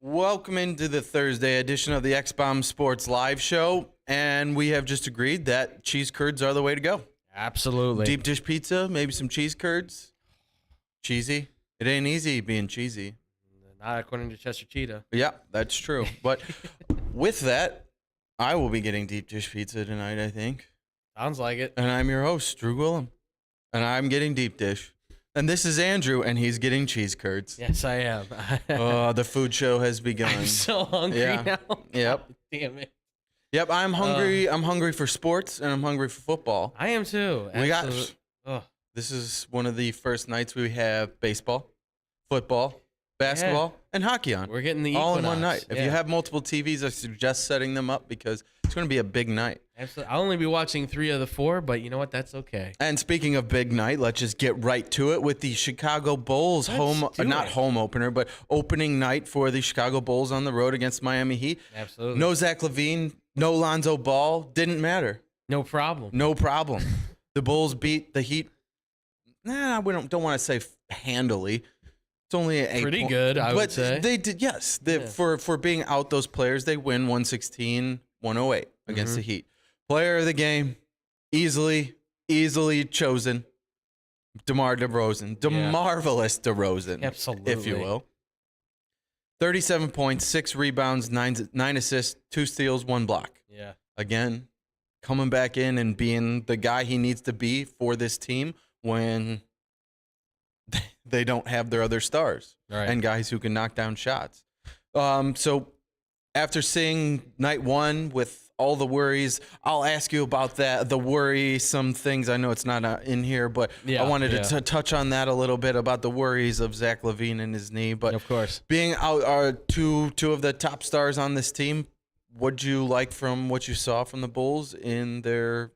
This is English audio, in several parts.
Welcome into the Thursday edition of the X-Bomb Sports Live Show, and we have just agreed that cheese curds are the way to go. Absolutely. Deep dish pizza, maybe some cheese curds. Cheesy. It ain't easy being cheesy. Not according to Chester Cheetah. Yeah, that's true. But with that, I will be getting deep dish pizza tonight, I think. Sounds like it. And I'm your host, Drew Gwillem. And I'm getting deep dish. And this is Andrew, and he's getting cheese curds. Yes, I am. Oh, the food show has begun. I'm so hungry now. Yep. God damn it. Yep, I'm hungry. I'm hungry for sports, and I'm hungry for football. I am too. This is one of the first nights we have baseball, football, basketball, and hockey on. We're getting the all in Equinox. one night. If you have multiple TVs, I suggest setting them up because it's going to be a big night. Absolutely. I'll only be watching 3 of the 4, but you know what? That's okay. And speaking of big night, let's just get right to it with the Chicago Bulls not home opener, but opening night for the Chicago Bulls on the road against Miami Heat. Absolutely. No Zach LaVine, no Lonzo Ball, didn't matter. No problem. No problem. The Bulls beat the Heat. We don't want to say handily. It's only an 8 Pretty good, I would say. They did, yes. For being out those players, they win 116-108 against the Heat. Player of the game, easily chosen, DeMar DeRozan. Marvelous DeRozan, Absolutely. if you will. 37 points, 6 rebounds, 9 assists, 2 steals, 1 block. Yeah. Again, coming back in and being the guy he needs to be for this team when they don't have their other stars and guys who can knock down shots. So after seeing night one with all the worries, I'll ask you about that, the worrisome things. I know it's not in here, but I wanted to touch on that a little bit about the worries of Zach LaVine and his knee. But of course, being out are two of the top stars on this team, what'd you like from what you saw from the Bulls in their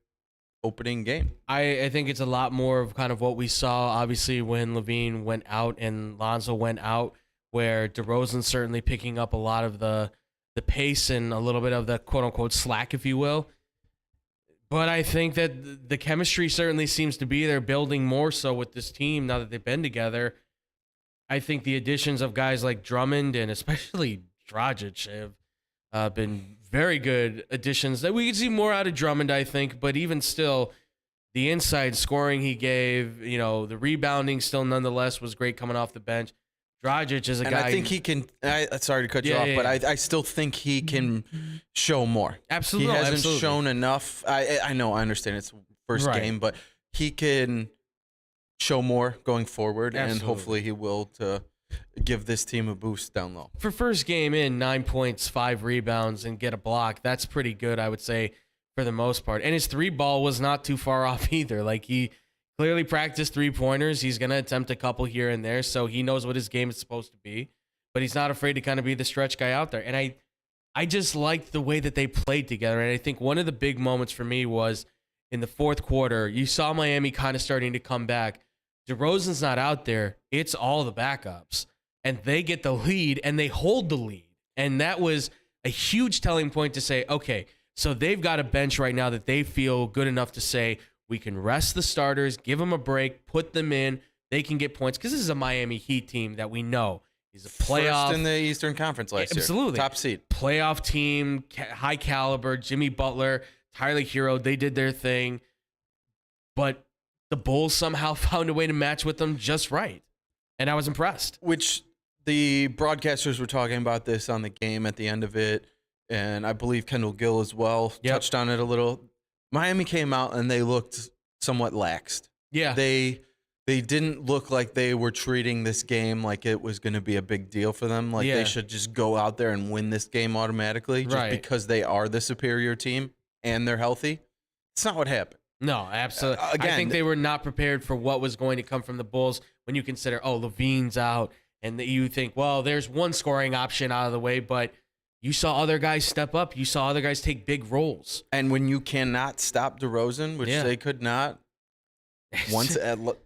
opening game? I think it's a lot more of kind of what we saw, obviously, when LaVine went out and Lonzo went out, where DeRozan certainly picking up a lot of the pace and a little bit of the quote-unquote slack, if you will. But I think that the chemistry certainly seems to be there, building more so with this team now that they've been together. I think the additions of guys like Drummond and especially Dragic have been very good additions. That we could see more out of Drummond, I think, but even still, the inside scoring he gave, the rebounding still nonetheless was great coming off the bench. Dragic is a guy. I think he can. Sorry to cut you off, but I still think he can show more. Absolutely, he hasn't shown enough. I know, I understand it's first game, but he can show more going forward, and hopefully he will to give this team a boost down low. For first game in, 9 points, 5 rebounds, and get a block. That's pretty good, I would say, for the most part. And his 3-ball was not too far off either. Like, he clearly practiced 3-pointers. He's going to attempt a couple here and there, so he knows what his game is supposed to be. But he's not afraid to kind of be the stretch guy out there. And I just liked the way that they played together. And I think one of the big moments for me was in the fourth quarter. You saw Miami kind of starting to come back. DeRozan's not out there. It's all the backups. And they get the lead, and they hold the lead. And that was a huge telling point to say, okay, so they've got a bench right now that they feel good enough to say, we can rest the starters, give them a break, put them in. They can get points because this is a Miami Heat team that we know is a playoff. First in the Eastern Conference last year. Absolutely. Top seed. Playoff team, high caliber, Jimmy Butler, Tyler Hero, they did their thing. But the Bulls somehow found a way to match with them just right. And I was impressed. Which the broadcasters were talking about this on the game at the end of it, and I believe Kendall Gill as well touched on it a little. Miami came out and they looked somewhat laxed. Yeah. They didn't look like they were treating this game like it was going to be a big deal for them. Like they should just go out there and win this game automatically just because they are the superior team and they're healthy. It's not what happened. No, absolutely. Again, I think they were not prepared for what was going to come from the Bulls when you consider, LaVine's out, and you think, well, there's one scoring option out of the way, but you saw other guys step up. You saw other guys take big roles. And when you cannot stop DeRozan, which they could not,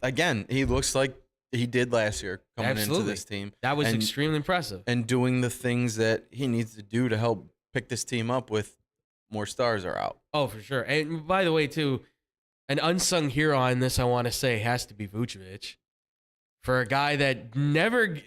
again, he looks like he did last year coming into this team. That was extremely impressive. And doing the things that he needs to do to help pick this team up with more stars are out. Oh, for sure. And by the way, too, an unsung hero in this, I want to say, has to be Vucevic. for a guy that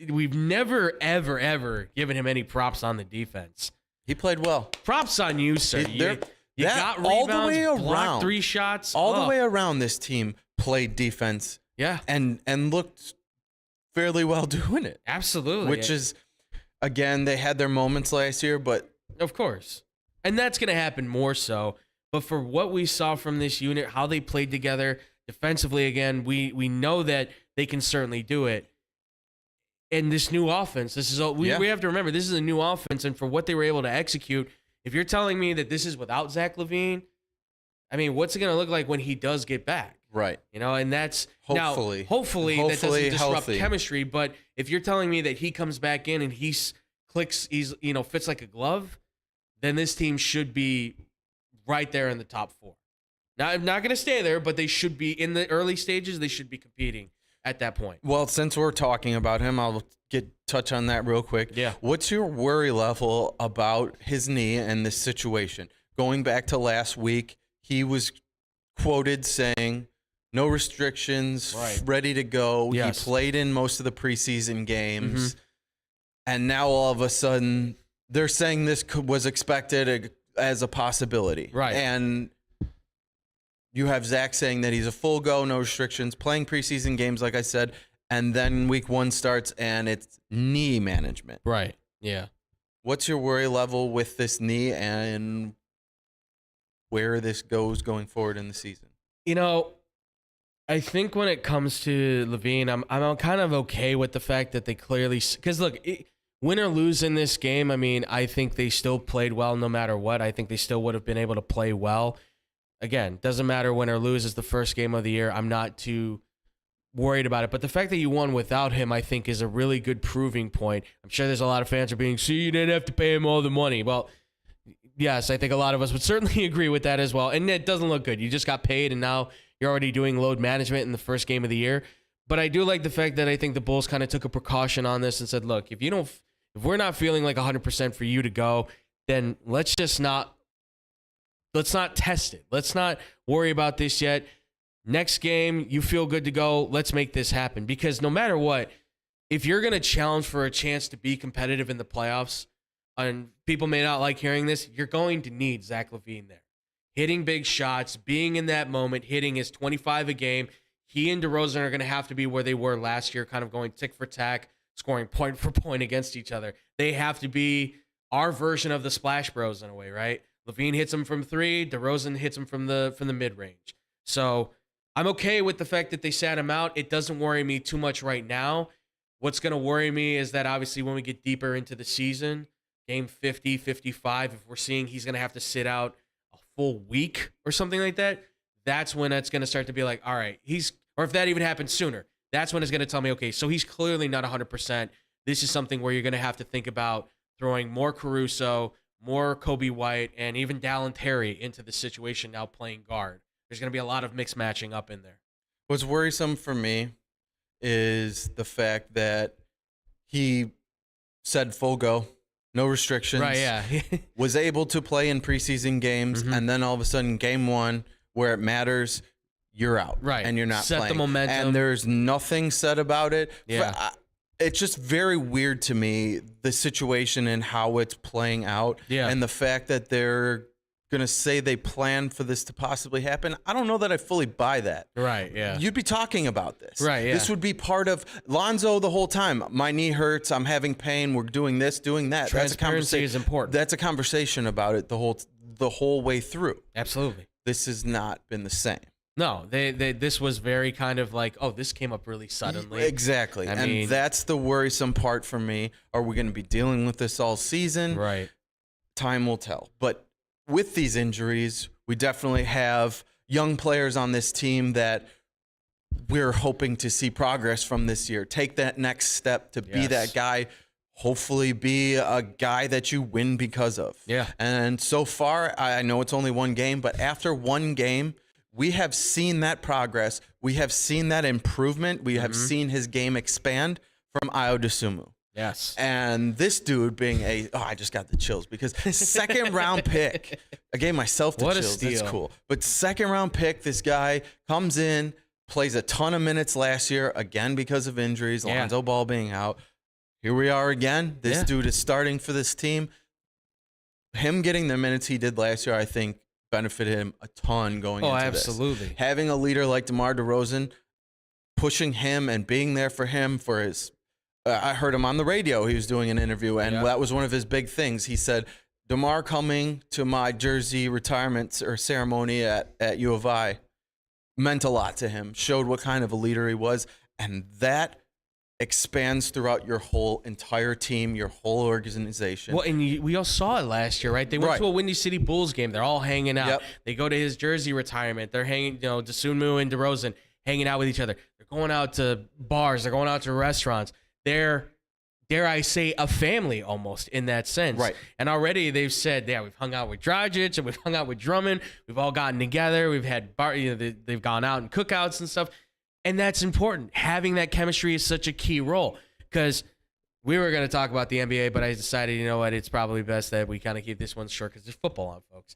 we've never, ever given him any props on the defense. He played well. Props on you, sir. You got rebounds, all the way around, blocked 3 shots. All the way around, this team played defense. Yeah. And looked fairly well doing it. Absolutely. Which is, again, they had their moments last year, but. Of course. And that's going to happen more so. But for what we saw from this unit, how they played together defensively, again, we know that they can certainly do it. And this new offense, we have to remember, this is a new offense. And for what they were able to execute, if you're telling me that this is without Zach LaVine, I mean, what's it going to look like when he does get back? Right. And that's hopefully that doesn't disrupt healthy. chemistry. But if you're telling me that he comes back in and he's fits like a glove, then this team should be right there in the top 4. Now, I'm not going to stay there, but they should be in the early stages. They should be competing at that point. Well, since we're talking about him, I'll touch on that real quick. Yeah. What's your worry level about his knee and this situation? Going back to last week, he was quoted saying, no restrictions, ready to go. Yes. He played in most of the preseason games. And now all of a sudden, they're saying this was expected as a possibility. Right. And you have Zach saying that he's a full go, no restrictions, playing preseason games, like I said, and then week 1 starts and it's knee management. Right. Yeah. What's your worry level with this knee and where this goes going forward in the season? I think when it comes to LaVine, I'm kind of okay with the fact that they clearly, because look, win or lose in this game, I mean, I think they still played well no matter what. I think they still would have been able to play well. Again, doesn't matter win or lose. It's the first game of the year. I'm not too worried about it. But the fact that you won without him, I think, is a really good proving point. I'm sure there's a lot of fans are being, see, you didn't have to pay him all the money. Well, yes, I think a lot of us would certainly agree with that as well. And it doesn't look good. You just got paid, and now you're already doing load management in the first game of the year. But I do like the fact that I think the Bulls kind of took a precaution on this and said, look, if we're not feeling like 100% for you to go, then let's not test it. Let's not worry about this yet. Next game, you feel good to go. Let's make this happen. Because no matter what, if you're going to challenge for a chance to be competitive in the playoffs, and people may not like hearing this, you're going to need Zach LaVine there. Hitting big shots, being in that moment, hitting his 25 a game. He and DeRozan are going to have to be where they were last year, kind of going tick for tack, scoring point for point against each other. They have to be our version of the Splash Bros in a way, right? LaVine hits him from 3, DeRozan hits him from the mid-range. So I'm okay with the fact that they sat him out. It doesn't worry me too much right now. What's going to worry me is that obviously when we get deeper into the season, game 50, 55, if we're seeing he's going to have to sit out a full week or something like that, that's when it's going to start to be like, all right, or if that even happens sooner, that's when it's going to tell me, okay, so he's clearly not 100%. This is something where you're going to have to think about throwing more Caruso, more Kobe White, and even Dallin Terry into the situation now playing guard. There's going to be a lot of mixed matching up in there. What's worrisome for me is the fact that he said full go, no restrictions. Right, yeah. Was able to play in preseason games, and then all of a sudden, game 1, where it matters, you're out. Right. And you're not Set playing. the momentum. And there's nothing said about it. Yeah. It's just very weird to me, the situation and how it's playing out. Yeah. And the fact that they're going to say they plan for this to possibly happen. I don't know that I fully buy that. Right, yeah. You'd be talking about this. Right, yeah. This would be part of Lonzo the whole time. My knee hurts. I'm having pain. We're doing this, doing that. Transparency is important. That's a conversation about it the whole way through. Absolutely. This has not been the same. No, this was very kind of like, oh, this came up really suddenly. Exactly. I mean, that's the worrisome part for me. Are we going to be dealing with this all season? Right. Time will tell. But with these injuries, we definitely have young players on this team that we're hoping to see progress from this year. Take that next step to be that guy, hopefully be a guy that you win because of. Yeah. And so far, I know it's only one game, but after one game, we have seen that progress. We have seen that improvement. We have seen his game expand from Ayo Dosunmu. Yes. And this dude being I just got the chills because second round pick. I gave myself the what chills. A steal. That's cool. But second round pick, this guy comes in, plays a ton of minutes last year, again because of injuries, Lonzo Ball being out. Here we are again. This dude is starting for this team. Him getting the minutes he did last year, I think, benefited him a ton going into absolutely. this. Having a leader like DeMar DeRozan, pushing him and being there for him for his I heard him on the radio. He was doing an interview, and that was one of his big things. He said, DeMar coming to my jersey retirement or ceremony at U of I meant a lot to him, showed what kind of a leader he was, and that expands throughout your whole entire team, your whole organization. Well, and we all saw it last year, right? They went to a Windy City Bulls game. They're all hanging out. They go to his jersey retirement. They're hanging, Dosunmu and DeRozan hanging out with each other. They're going out to bars. They're going out to restaurants. They're, dare I say, a family almost in that sense. Right. And already they've said, we've hung out with Dragic and we've hung out with Drummond. We've all gotten together. We've had they've gone out and cookouts and stuff. And that's important. Having that chemistry is such a key role, because we were going to talk about the NBA, but I decided, you know what, it's probably best that we kind of keep this one short because there's football on, folks.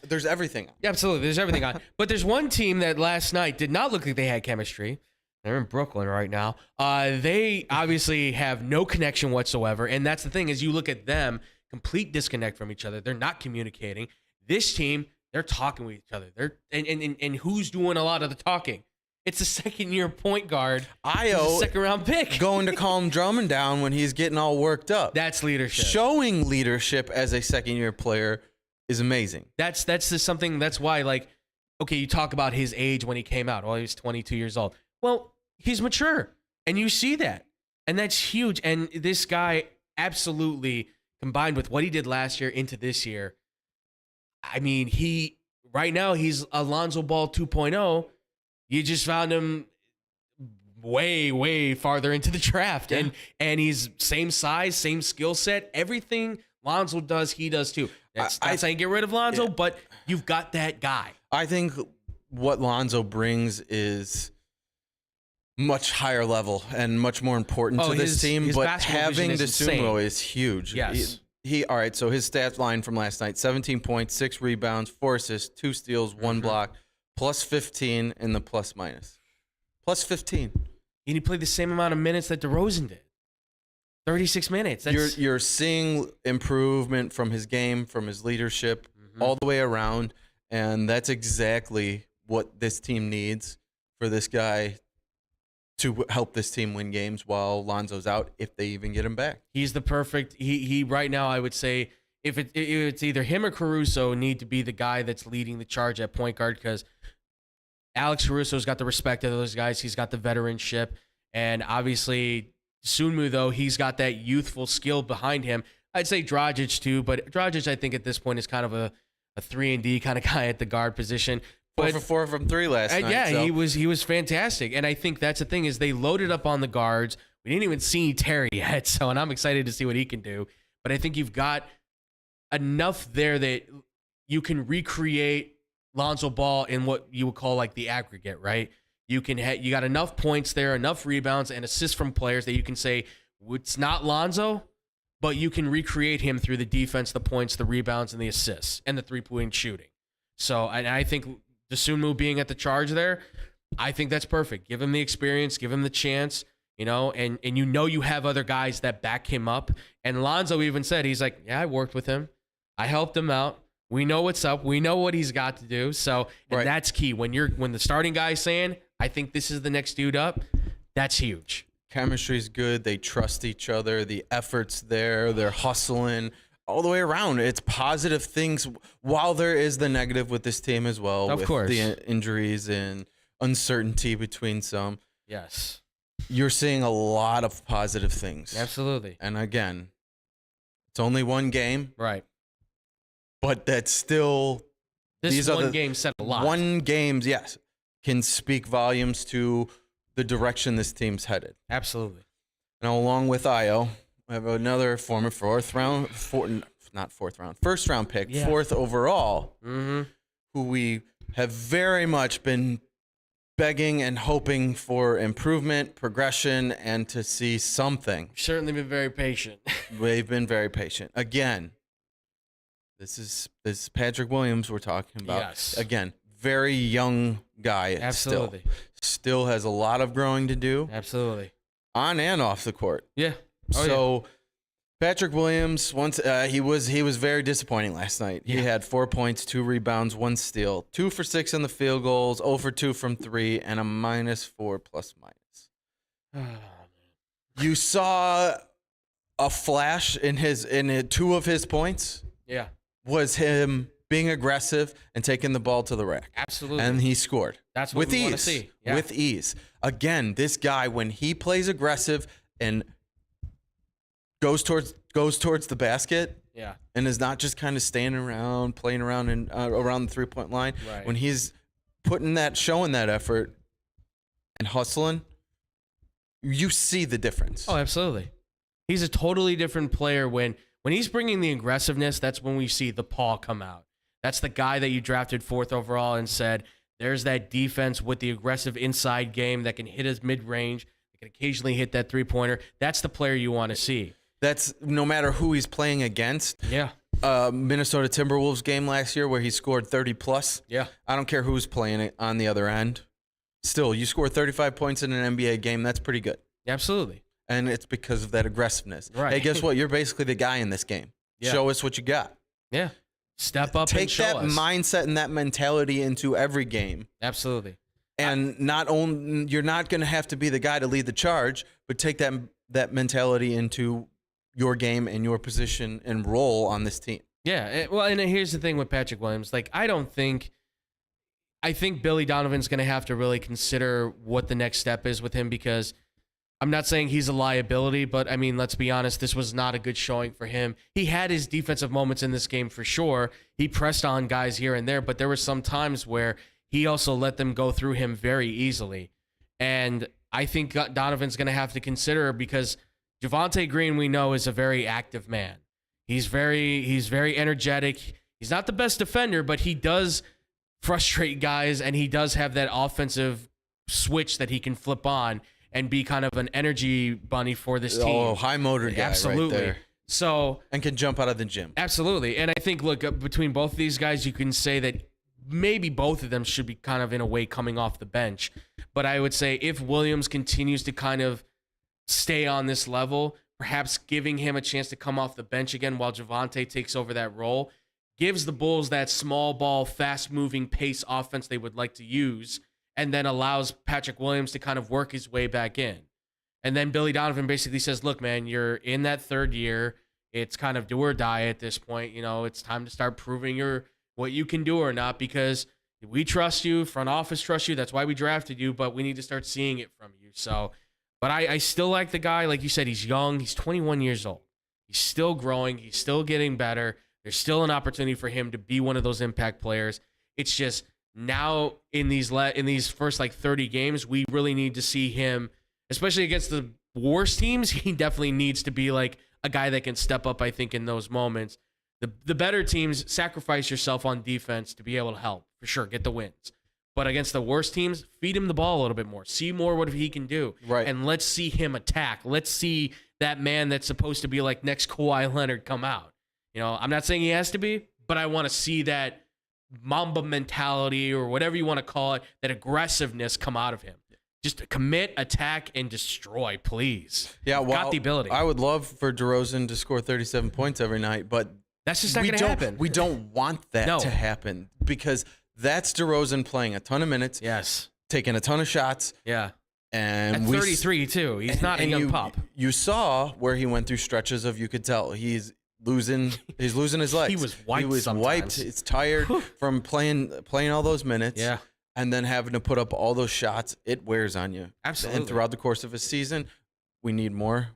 There's everything on. Yeah, absolutely. There's everything on. But there's one team that last night did not look like they had chemistry. They're in Brooklyn right now. They obviously have no connection whatsoever. And that's the thing, is you look at them, complete disconnect from each other. They're not communicating. This team, they're talking with each other. And who's doing a lot of the talking? It's a second-year point guard. Io, second-round pick. Going to calm Drummond down when he's getting all worked up. That's leadership. Showing leadership as a second-year player is amazing. That's just something. That's why, okay, you talk about his age when he came out. Well, he was 22 years old. Well, he's mature, and you see that, and that's huge. And this guy absolutely, combined with what he did last year into this year, I mean, right now he's Alonzo Ball 2.0. You just found him way, way farther into the draft. Yeah. And he's same size, same skill set. Everything Lonzo does, he does too. That's not saying get rid of Lonzo, but you've got that guy. I think what Lonzo brings is much higher level and much more important to this team. But having Dosunmu is huge. Yes. All right, so his stats line from last night, 17 points, 6 rebounds, 4 assists, 2 steals, 1 block. Plus 15 in the plus minus. Plus 15. And he played the same amount of minutes that DeRozan did. 36 minutes. You're seeing improvement from his game, from his leadership, all the way around. And that's exactly what this team needs for this guy to help this team win games while Lonzo's out, if they even get him back. He's the perfect. He right now, I would say, if it's either him or Caruso need to be the guy that's leading the charge at point guard, because Alex Caruso's got the respect of those guys. He's got the veteranship. And obviously, Sunmu, though, he's got that youthful skill behind him. I'd say Dragic, too. But Dragic, I think, at this point is kind of a 3-and-D kind of guy at the guard position. 4 for 4 from 3 last night. Yeah, so. he was fantastic. And I think that's the thing, is they loaded up on the guards. We didn't even see Terry yet, and I'm excited to see what he can do. But I think you've got enough there that you can recreate Lonzo Ball in what you would call the aggregate, right? You got enough points there, enough rebounds and assists from players that you can say it's not Lonzo, but you can recreate him through the defense, the points, the rebounds, and the assists, and the three-point shooting. So, and I think Dosunmu being at the charge there, I think that's perfect. Give him the experience, give him the chance, and you have other guys that back him up. And Lonzo even said, he's like, yeah, I worked with him. I helped him out. We know what's up. We know what he's got to do. So that's key. When the starting guy's saying, I think this is the next dude up, that's huge. Chemistry's good. They trust each other. The effort's there. They're hustling all the way around. It's positive things, while there is the negative with this team as well. Of course. The injuries and uncertainty between some. Yes. You're seeing a lot of positive things. Absolutely. And again, it's only one game. Right. But that's still... This one game said a lot. One game, yes, can speak volumes to the direction this team's headed. Absolutely. Now, along with Io, we have another former first round pick, fourth overall, who we have very much been begging and hoping for improvement, progression, and to see something. We've certainly been very patient. We've been very patient. Again, this is Patrick Williams we're talking about. Yes. Again, very young guy. Absolutely. Still has a lot of growing to do. Absolutely. On and off the court. Yeah. So Patrick Williams, once he was very disappointing last night. Yeah. He had 4 points, 2 rebounds, 1 steal, 2 for 6 on the field goals, 0 for 2 from 3, and a -4 ±. You saw a flash in 2 of his points. Yeah. Was him being aggressive and taking the ball to the rack. Absolutely. And he scored. That's what we want to see. Yeah. With ease. Again, this guy, when he plays aggressive and goes towards the basket, yeah, and is not just kind of standing around, playing around and around the 3-point line. Right. When he's showing that effort and hustling, you see the difference. Oh, absolutely. He's a totally different player when he's bringing the aggressiveness. That's when we see the paw come out. That's the guy that you drafted 4th overall and said, there's that defense with the aggressive inside game that can hit his mid-range, that can occasionally hit that 3-pointer. That's the player you want to see. That's no matter who he's playing against. Yeah. Minnesota Timberwolves game last year where he scored 30+. Yeah. I don't care who's playing it on the other end. Still, you score 35 points in an NBA game, that's pretty good. Absolutely. And it's because of that aggressiveness. Right. Hey, guess what? You're basically the guy in this game. Yeah. Show us what you got. Yeah. Step up and show us. Take that mindset and that mentality into every game. Absolutely. And you're not going to have to be the guy to lead the charge, but take that mentality into your game and your position and role on this team. Yeah. Well, and here's the thing with Patrick Williams. Like, I think Billy Donovan's going to have to really consider what the next step is with him, because I'm not saying he's a liability, but I mean, let's be honest, this was not a good showing for him. He had his defensive moments in this game for sure. He pressed on guys here and there, but there were some times where he also let them go through him very easily. And I think Donovan's going to have to consider, because Javonte Green, we know, is a very active man. He's very energetic. He's not the best defender, but he does frustrate guys, and he does have that offensive switch that he can flip on and be kind of an energy bunny for this team. Oh, high motor guy. Absolutely. Right there. So, and can jump out of the gym. Absolutely. And I think, look, between both of these guys, you can say that maybe both of them should be kind of, in a way, coming off the bench. But I would say if Williams continues to kind of stay on this level, perhaps giving him a chance to come off the bench again while Javonte takes over that role, gives the Bulls that small ball, fast-moving pace offense they would like to use, and then allows Patrick Williams to kind of work his way back in. And then Billy Donovan basically says, look, man, you're in that 3rd year. It's kind of do or die at this point. You know, it's time to start proving what you can do or not, because we trust you, front office trusts you. That's why we drafted you, but we need to start seeing it from you. So, but I still like the guy. Like you said, he's young. He's 21 years old. He's still growing. He's still getting better. There's still an opportunity for him to be one of those impact players. It's just now in these first 30 games, we really need to see him, especially against the worst teams. He definitely needs to be like a guy that can step up, I think, in those moments. The better teams, sacrifice yourself on defense to be able to help, for sure, get the wins. But against the worst teams, feed him the ball a little bit more. See more what he can do. Right. And let's see him attack. Let's see that man that's supposed to be like next Kawhi Leonard come out. You know, I'm not saying he has to be, but I want to see that Mamba mentality, or whatever you want to call it, that aggressiveness come out of him. Just commit, attack, and destroy, please. Yeah, well, got the ability. I would love for DeRozan to score 37 points every night, but that's just not going to happen. We don't want that to happen, because that's DeRozan playing a ton of minutes. Yes. Taking a ton of shots. Yeah. And at 33 too. He's not a young pup. You saw where he went through stretches of, you could tell he's losing his legs. He was wiped. He's tired from playing all those minutes. Yeah. And then having to put up all those shots, it wears on you. Absolutely. And throughout the course of a season, we need more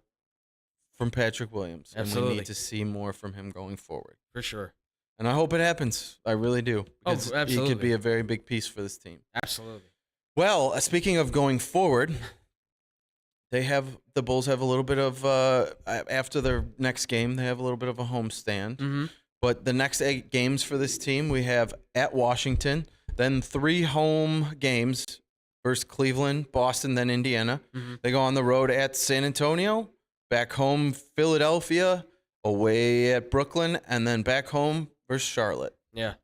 from Patrick Williams. Absolutely. And we need to see more from him going forward. For sure. And I hope it happens. I really do. Absolutely. He could be a very big piece for this team. Absolutely. Well, speaking of going forward, the Bulls have a little bit of, after their next game, they have a little bit of a homestand. Mm-hmm. But the next 8 games for this team, we have at Washington, then 3 home games versus Cleveland, Boston, then Indiana. Mm-hmm. They go on the road at San Antonio, back home Philadelphia, away at Brooklyn, and then back home versus Charlotte. Yeah.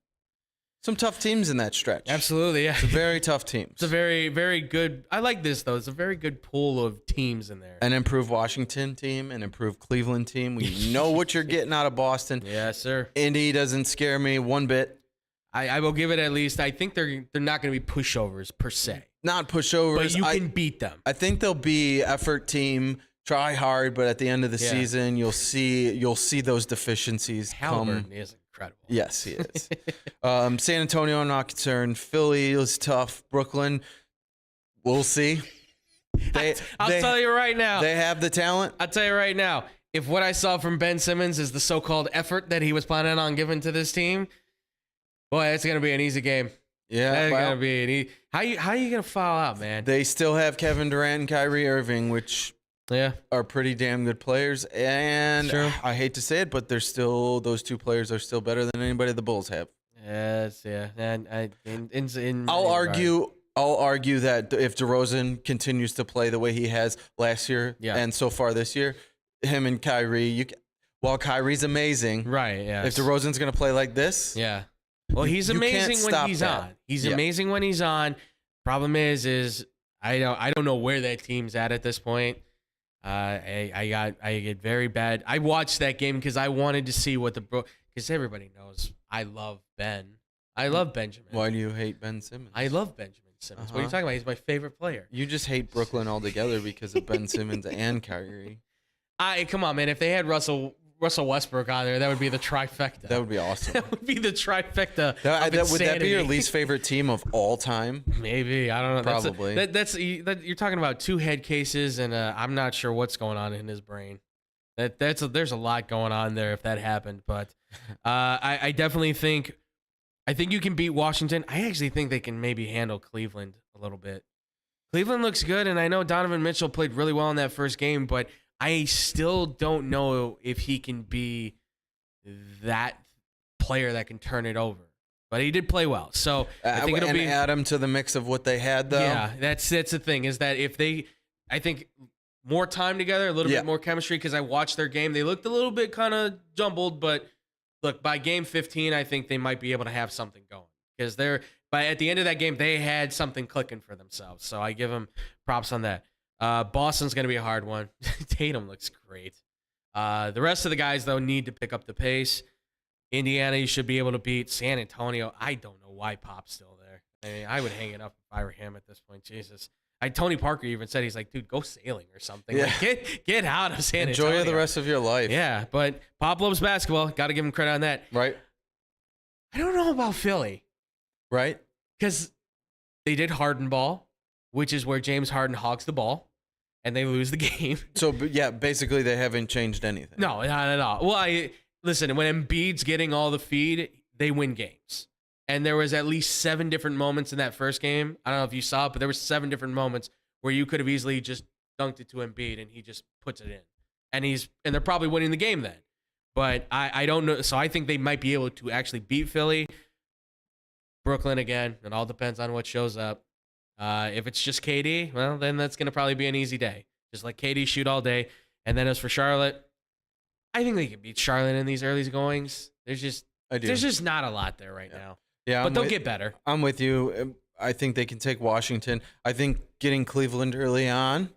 some tough teams in that stretch. Absolutely, yeah. It's a very tough team. It's a very, very good. I like this though. It's a very good pool of teams in there. An improved Washington team, an improved Cleveland team. We know what you're getting out of Boston. Yes, sir. Indy doesn't scare me one bit. I will give it at least. I think they're not going to be pushovers per se. Not pushovers. But you can beat them. I think they'll be effort team, try hard, but at the end of the season, you'll see those deficiencies Halliburton is incredible. Yes, he is. San Antonio, I'm not concerned. Philly is tough. Brooklyn, we'll see. I'll tell you right now. They have the talent. I'll tell you right now. If what I saw from Ben Simmons is the so-called effort that he was planning on giving to this team, boy, it's going to be an easy game. Yeah, it's going to be an easy. How are you going to foul out, man? They still have Kevin Durant and Kyrie Irving, which are pretty damn good players. And I hate to say it, but those two players are still better than anybody the Bulls have. Yes, yeah. And I'll argue that if DeRozan continues to play the way he has last year and so far this year, him and Kyrie, while Kyrie's amazing, right? Yeah. If DeRozan's going to play like this, well, he's amazing when he's on. He's amazing when he's on. Problem is I don't know where that team's at this point. I get very bad. I watched that game because I wanted to see what because everybody knows I love Ben. I love Benjamin. Why do you hate Ben Simmons? I love Benjamin Simmons. What are you talking about? He's my favorite player. You just hate Brooklyn altogether because of Ben Simmons and Kyrie. Come on, man. If they had Russell Westbrook on there, that would be the trifecta. That would be awesome. That would be the trifecta. Would that be your least favorite team of all time? Maybe. I don't know. Probably. You're talking about two head cases, and I'm not sure what's going on in his brain. There's a lot going on there if that happened, but I definitely think you can beat Washington. I actually think they can maybe handle Cleveland a little bit. Cleveland looks good, and I know Donovan Mitchell played really well in that first game, but I still don't know if he can be that player that can turn it over. But he did play well, so I think it'll be add him to the mix of what they had, though. Yeah, that's the thing is that I think more time together, a little bit more chemistry. Because I watched their game, they looked a little bit kind of jumbled, but look, by game 15, I think they might be able to have something going because at the end of that game, they had something clicking for themselves. So I give them props on that. Boston's going to be a hard one. Tatum looks great. The rest of the guys, though, need to pick up the pace. Indiana, you should be able to beat. San Antonio, I don't know why Pop's still there. I mean, I would hang it up if I were him at this point. Jesus. Tony Parker even said, he's like, dude, go sailing or something. Yeah. Like, get out of San Antonio. Enjoy the rest of your life. Yeah, but Pop loves basketball. Got to give him credit on that. Right. I don't know about Philly. Right. Because they did Harden ball, which is where James Harden hogs the ball. And they lose the game. So, yeah, basically they haven't changed anything. No, not at all. Well, listen, when Embiid's getting all the feed, they win games. And there was at least 7 different moments in that first game. I don't know if you saw it, but there were 7 different moments where you could have easily just dunked it to Embiid and he just puts it in. And they're probably winning the game then. But I don't know. So I think they might be able to actually beat Philly. Brooklyn again. It all depends on what shows up. If it's just KD, well, then that's going to probably be an easy day. Just let KD shoot all day. And then as for Charlotte, I think they can beat Charlotte in these early goings. There's just not a lot there right now. Yeah, but they'll get better. I'm with you. I think they can take Washington. I think getting Cleveland early on,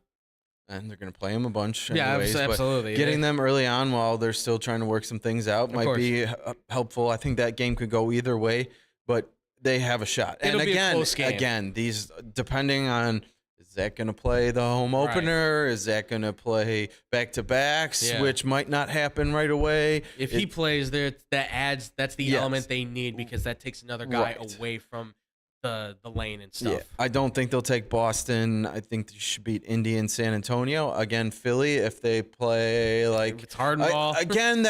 and they're going to play them a bunch anyways, absolutely. Getting them early on while they're still trying to work some things out might be helpful. I think that game could go either way, but they have a shot. It'll be a close game. Again, these depending on, is Zach going to play the home opener? Right. Is Zach going to play back-to-backs, which might not happen right away? If he plays there, that's the element they need because that takes another guy away from the lane and stuff. Yeah. I don't think they'll take Boston. I think they should beat Indy and San Antonio. Again, Philly, if they play like it's Harden ball. Again,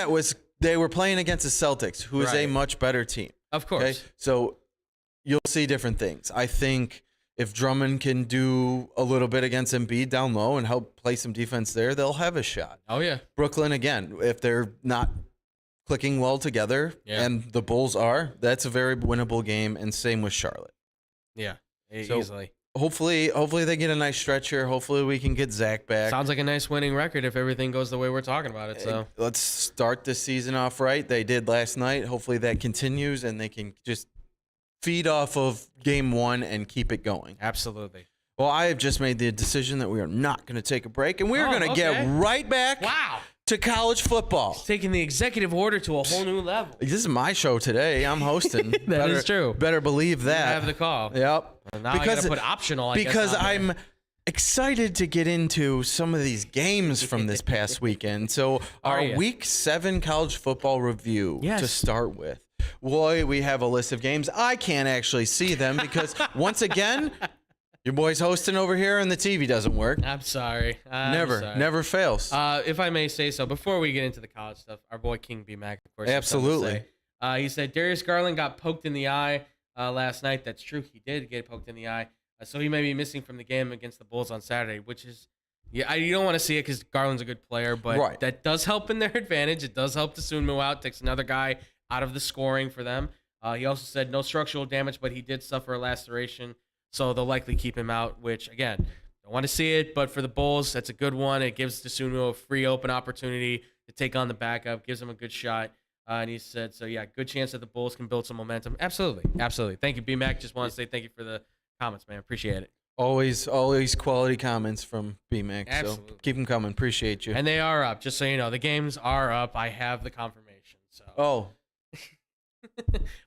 they were playing against the Celtics, who is a much better team. Of course. Okay? So you'll see different things. I think if Drummond can do a little bit against Embiid down low and help play some defense there, they'll have a shot. Oh, yeah. Brooklyn, again, if they're not clicking well together, and the Bulls are, that's a very winnable game, and same with Charlotte. Yeah, so easily. Hopefully they get a nice stretch here. Hopefully we can get Zach back. Sounds like a nice winning record if everything goes the way we're talking about it. So let's start the season off right. They did last night. Hopefully that continues, and they can just feed off of game one and keep it going. Absolutely. Well, I have just made the decision that we are not going to take a break, and we are going to get right back to college football. It's taking the executive order to a whole new level. This is my show today. I'm hosting. That is true. Better believe that. You have the call. Yep. Well, now I got to put optional, because I'm excited to get into some of these games from this past weekend. So our Week 7 college football review to start with. Boy, we have a list of games. I can't actually see them because, once again, your boy's hosting over here and the TV doesn't work. I'm sorry. Never fails. If I may say so, before we get into the college stuff, our boy King B. Mac, of course. Absolutely. He said Darius Garland got poked in the eye last night. That's true. He did get poked in the eye. So he may be missing from the game against the Bulls on Saturday, which is, you don't want to see it because Garland's a good player, but that does help in their advantage. It does help Dosunmu out, takes another guy out of the scoring for them. He also said no structural damage, but he did suffer a laceration, so they'll likely keep him out, which, again, don't want to see it, but for the Bulls, that's a good one. It gives Dosunmu a free open opportunity to take on the backup, gives him a good shot. And he said, so, good chance that the Bulls can build some momentum. Absolutely. Thank you, B-Mac. Just want to say thank you for the comments, man. Appreciate it. Always quality comments from B-Mac. So keep them coming. Appreciate you. And they are up. Just so you know, the games are up. I have the confirmation. So.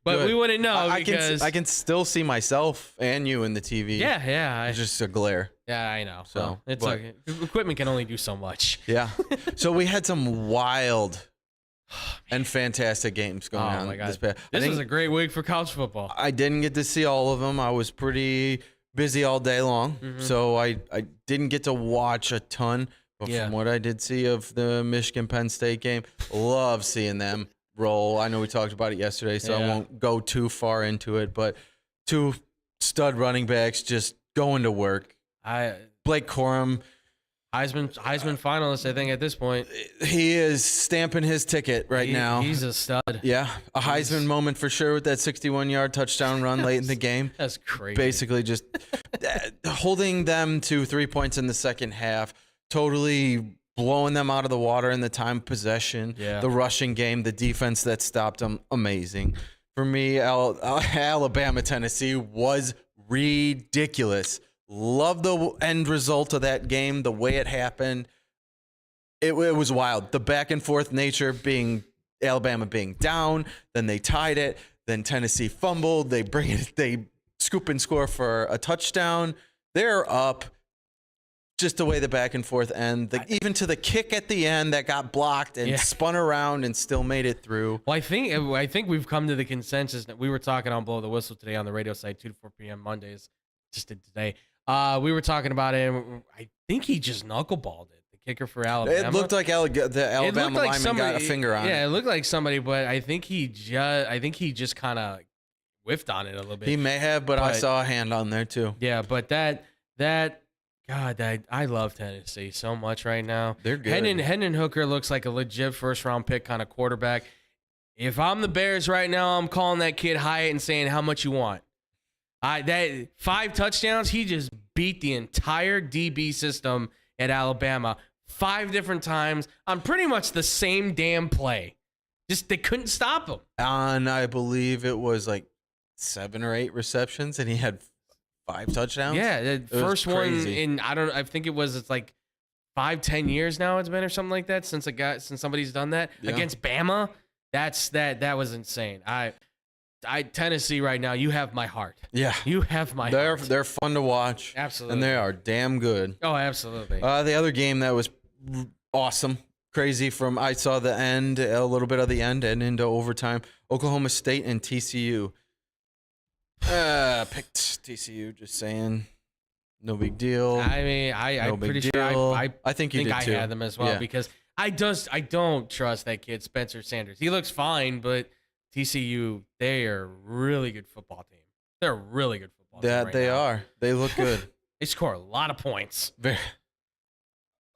But good. We wouldn't know because I can still see myself and you in the TV. Yeah. It's just a glare. Yeah, I know. So it's okay. Equipment can only do so much. Yeah. So we had some wild and fantastic games going on. Oh my God. This was a great week for college football. I didn't get to see all of them. I was pretty busy all day long, so I didn't get to watch a ton. But from what I did see of the Michigan-Penn State game, love seeing them roll. I know we talked about it yesterday, so I won't go too far into it, but two stud running backs just going to work. Blake Corum, Heisman finalist, I think, at this point. He is stamping his ticket now. He's a stud. Yeah, a Heisman moment for sure with that 61-yard touchdown run late in the game. That's crazy. Basically just holding them to 3 points in the second half, totally blowing them out of the water in the time of possession. The rushing game, the defense that stopped them, amazing. For me, Alabama, Tennessee was ridiculous. Love the end result of that game, the way it happened. It was wild. The back and forth nature, being Alabama being down, then they tied it, then Tennessee fumbled, they scoop and score for a touchdown. They're up. Just the way the back and forth end, even to the kick at the end that got blocked and spun around and still made it through. Well, I think we've come to the consensus that we were talking on Blow the Whistle today on the radio site, 2 to 4 p.m. Mondays. Just did today. We were talking about it, and I think he just knuckleballed it, the kicker for Alabama. It looked like the Alabama lineman got a finger on it. Yeah, it looked like somebody, but I think he just kind of whiffed on it a little bit. He may have, but I saw a hand on there too. Yeah, but that God, I love Tennessee so much right now. They're good. Hendon Hooker looks like a legit first-round pick kind of quarterback. If I'm the Bears right now, I'm calling that kid Hyatt and saying, how much you want? That 5 touchdowns, he just beat the entire DB system at Alabama 5 different times on pretty much the same damn play. Just they couldn't stop him. On, I believe it was like 7 or 8 receptions, and he had 5 touchdowns. Yeah, the first one in I think it's like 5-10 years now it's been or something like that since somebody's done that against Bama. That was insane. Tennessee right now, you have my heart. Yeah. You have my heart. They're fun to watch. Absolutely. And they are damn good. Oh, absolutely. The other game that was awesome, crazy I saw the end, a little bit of the end and into overtime, Oklahoma State and TCU. Picked TCU, just saying. No big deal. I mean, I'm pretty sure I think you did too. I had them as well because I don't trust that kid Spencer Sanders. He looks fine, but TCU, they are a really good football team. They're a really good football team. That they are. They look good. They score a lot of points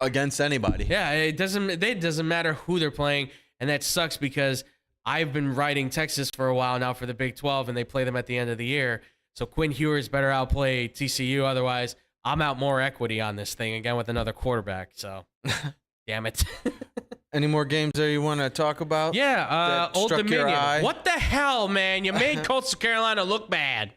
against anybody. Yeah, it doesn't matter who they're playing, and that sucks because I've been writing Texas for a while now for the Big 12, and they play them at the end of the year. So Quinn Ewers better outplay TCU. Otherwise, I'm out more equity on this thing again with another quarterback. So, damn it. Any more games there you want to talk about? Yeah, Old struck your Dominion. eye? What the hell, man? You made Coastal Carolina look bad.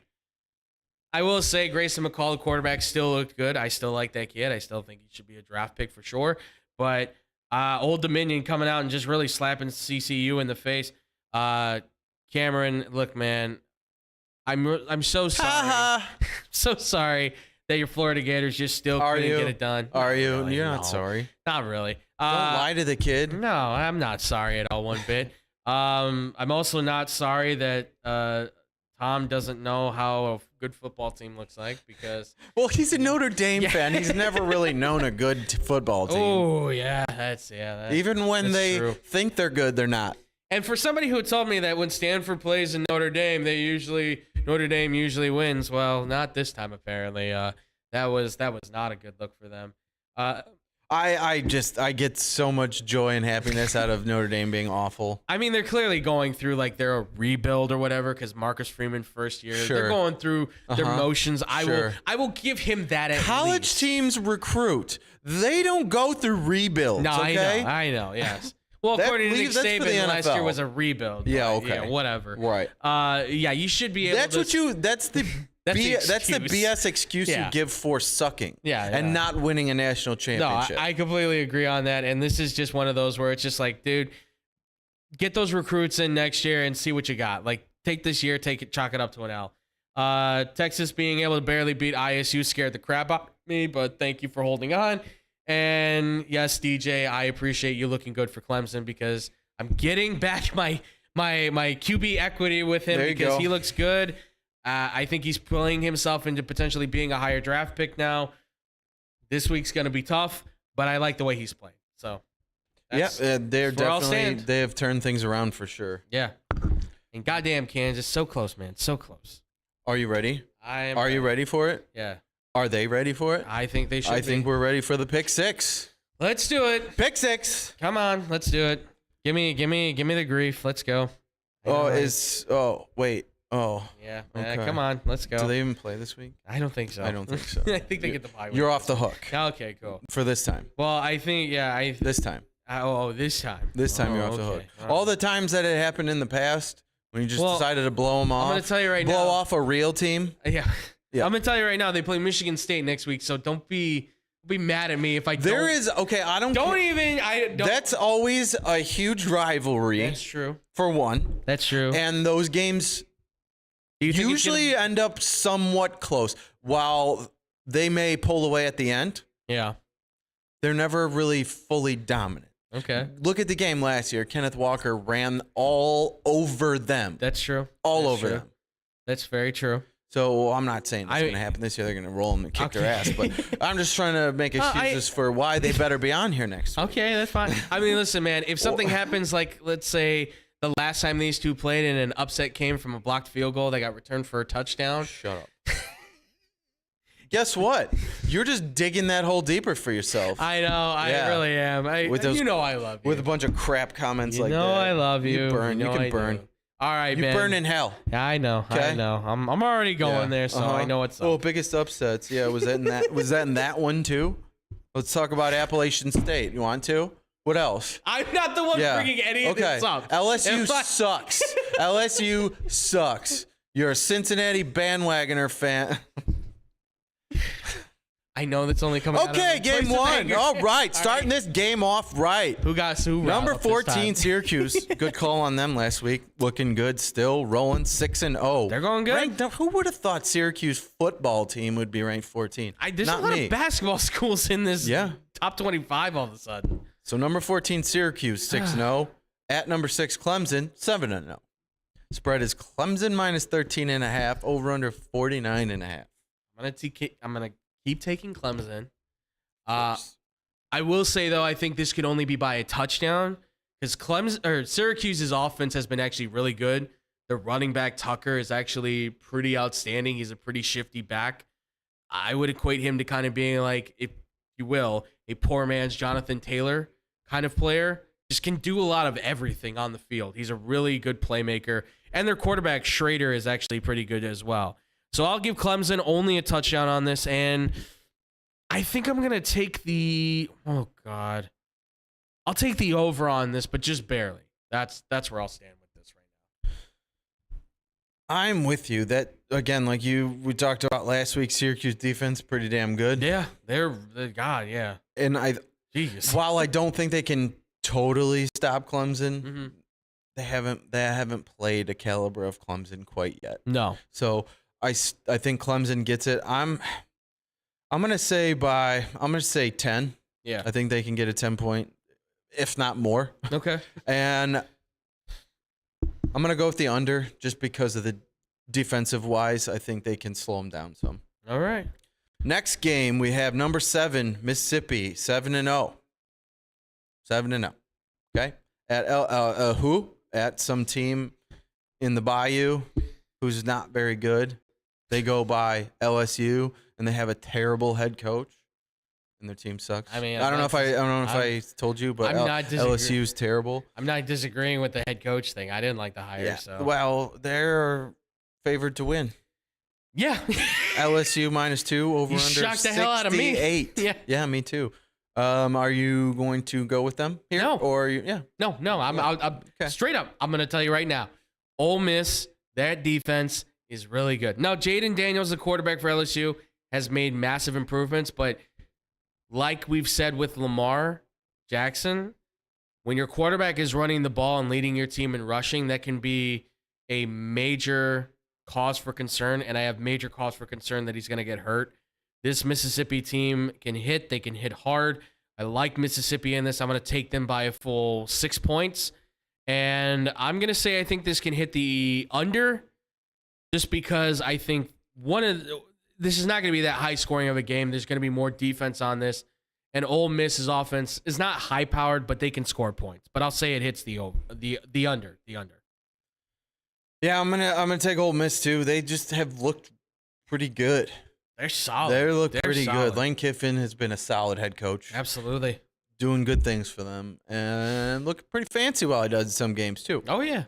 I will say Grayson McCall, the quarterback, still looked good. I still like that kid. I still think he should be a draft pick for sure. But Old Dominion coming out and just really slapping CCU in the face. Cameron, look, man, I'm so sorry. So sorry that your Florida Gators just still couldn't get it done. Are Not you? really, You're no. not sorry. Not really. Don't lie to the kid. No, I'm not sorry at all one bit. I'm also not sorry that Tom doesn't know how a good football team looks like because... Well, he's a Notre Dame fan. He's never really known a good football team. Oh, yeah. Even when they think they're good, they're not. And for somebody who told me that when Stanford plays in Notre Dame, Notre Dame usually wins. Well, not this time apparently. That was not a good look for them. I get so much joy and happiness out of Notre Dame being awful. I mean, they're clearly going through like their rebuild or whatever because Marcus Freeman first year. Sure. They're going through their motions. I will give him that at College least. teams recruit. They don't go through rebuilds. No, okay? I know. Yes. Well, according to Nick Saban, last year was a rebuild. Yeah, okay. Yeah, whatever. Right. Yeah, you should be able to... That's the BS excuse you give for sucking and not winning a national championship. No, I completely agree on that. And this is just one of those where it's just like, dude, get those recruits in next year and see what you got. Like, take this year, chalk it up to an L. Texas being able to barely beat ISU scared the crap out of me, but thank you for holding on. And yes, DJ, I appreciate you looking good for Clemson because I'm getting back my QB equity with him because he looks good. I think he's pulling himself into potentially being a higher draft pick now. This week's going to be tough, but I like the way he's playing. So, they're definitely, they have turned things around for sure. Yeah. And goddamn Kansas, so close, man. So close. Are you ready? I am. Are you ready for it? Yeah. Are they ready for it? I think they should I think we're ready for the pick six. Let's do it. Pick six. Come on, let's do it. Give me the grief. Let's go. Wait. Oh. Yeah. Okay. Come on, let's go. Do they even play this week? I don't think so. I don't think so. I think they get the bye week. You're off the hook. Okay, cool. For this time. Well, I think this time. This time. This time you're off the hook. All the times that it happened in the past when you just decided to blow them off. I'm going to tell you right now. Blow off a real team. Yeah. I'm going to tell you right now, they play Michigan State next week, so don't be mad at me if I don't. There is, I don't. That's always a huge rivalry. That's true. For one. That's true. And those games usually end up somewhat close. While they may pull away at the end. Yeah. They're never really fully dominant. Okay. Look at the game last year. Kenneth Walker ran all over them. That's true. All over them. That's very true. So I'm not saying it's going to happen this year. They're going to roll them and kick their ass. But I'm just trying to make excuses for why they better be on here next week. Okay, that's fine. I mean, listen, man, if something happens like, let's say, the last time these two played and an upset came from a blocked field goal that got returned for a touchdown. Shut up. Guess what? You're just digging that hole deeper for yourself. I know. I really am. I love you. With a bunch of crap comments like that. I love you. You burn. You can burn. All right, man. You burn in hell. Yeah, I know. Okay? I know. I'm already going there, so I know what's up. Oh, biggest upsets. Yeah, was that in that? Was that in that one too? Let's talk about Appalachian State. You want to? What else? I'm not the one bringing any of this up. LSU sucks. LSU sucks. You're a Cincinnati bandwagoner fan. I know that's only coming out of game one. All right. Starting this game off right. Who got who? Number 14, Syracuse. Good call on them last week. Looking good still. Rolling 6-0. They're going good. Who would have thought Syracuse football team would be ranked 14? There's a lot of basketball schools in this top 25 all of a sudden. So number 14, Syracuse, 6-0. At number 6, Clemson, 7-0. Spread is Clemson minus 13.5. Over under 49.5. I'm gonna keep taking Clemson. I will say though, I think this could only be by a touchdown because Syracuse's offense has been actually really good. Their running back Tucker is actually pretty outstanding. He's a pretty shifty back. I would equate him to kind of being like, if you will, a poor man's Jonathan Taylor kind of player. Just can do a lot of everything on the field. He's a really good playmaker, and their quarterback Schrader is actually pretty good as well. So I'll give Clemson only a touchdown on this, and I think I'm going to take the... Oh, God. I'll take the over on this, but just barely. That's where I'll stand with this right now. I'm with you. That again, like we talked about last week, Syracuse defense pretty damn good. Yeah, they're God, yeah. And Jesus. while I don't think they can totally stop Clemson, Mm-hmm. they haven't played a caliber of Clemson quite yet. No. So I think Clemson gets it. I'm gonna say 10. Yeah. I think they can get a 10-point, if not more. Okay. And I'm going to go with the under just because of the defensive wise. I think they can slow them down some. All right. Next game, we have number 7, Mississippi, 7-0. 7-0. Okay? At who? At some team in the Bayou who's not very good. They go by LSU, and they have a terrible head coach. And their team sucks. I mean, I don't know if I told you, but LSU's terrible. I'm not disagreeing with the head coach thing. I didn't like the hire. Yeah. So Well, they're favored to win. Yeah. LSU -2 over You under shocked the hell out of me. 68. Yeah, me too. Are you going to go with them here? No. Or yeah. No. I'm Okay. straight up. I'm going to tell you right now. Ole Miss, that defense is really good. Now, Jaden Daniels, the quarterback for LSU, has made massive improvements, but like we've said with Lamar Jackson, when your quarterback is running the ball and leading your team in rushing, that can be a major cause for concern, and I have major cause for concern that he's going to get hurt. This Mississippi team can hit. They can hit hard. I like Mississippi in this. I'm going to take them by a full 6 points, and I'm going to say I think this can hit the under just because I think this is not going to be that high scoring of a game. There's going to be more defense on this. And Ole Miss's offense is not high powered, but they can score points. But I'll say it hits the under. Yeah, I'm gonna take Ole Miss too. They just have looked pretty good. They're solid. They're pretty good. Lane Kiffin has been a solid head coach. Absolutely. Doing good things for them. And look pretty fancy while he does in some games too. Oh yeah.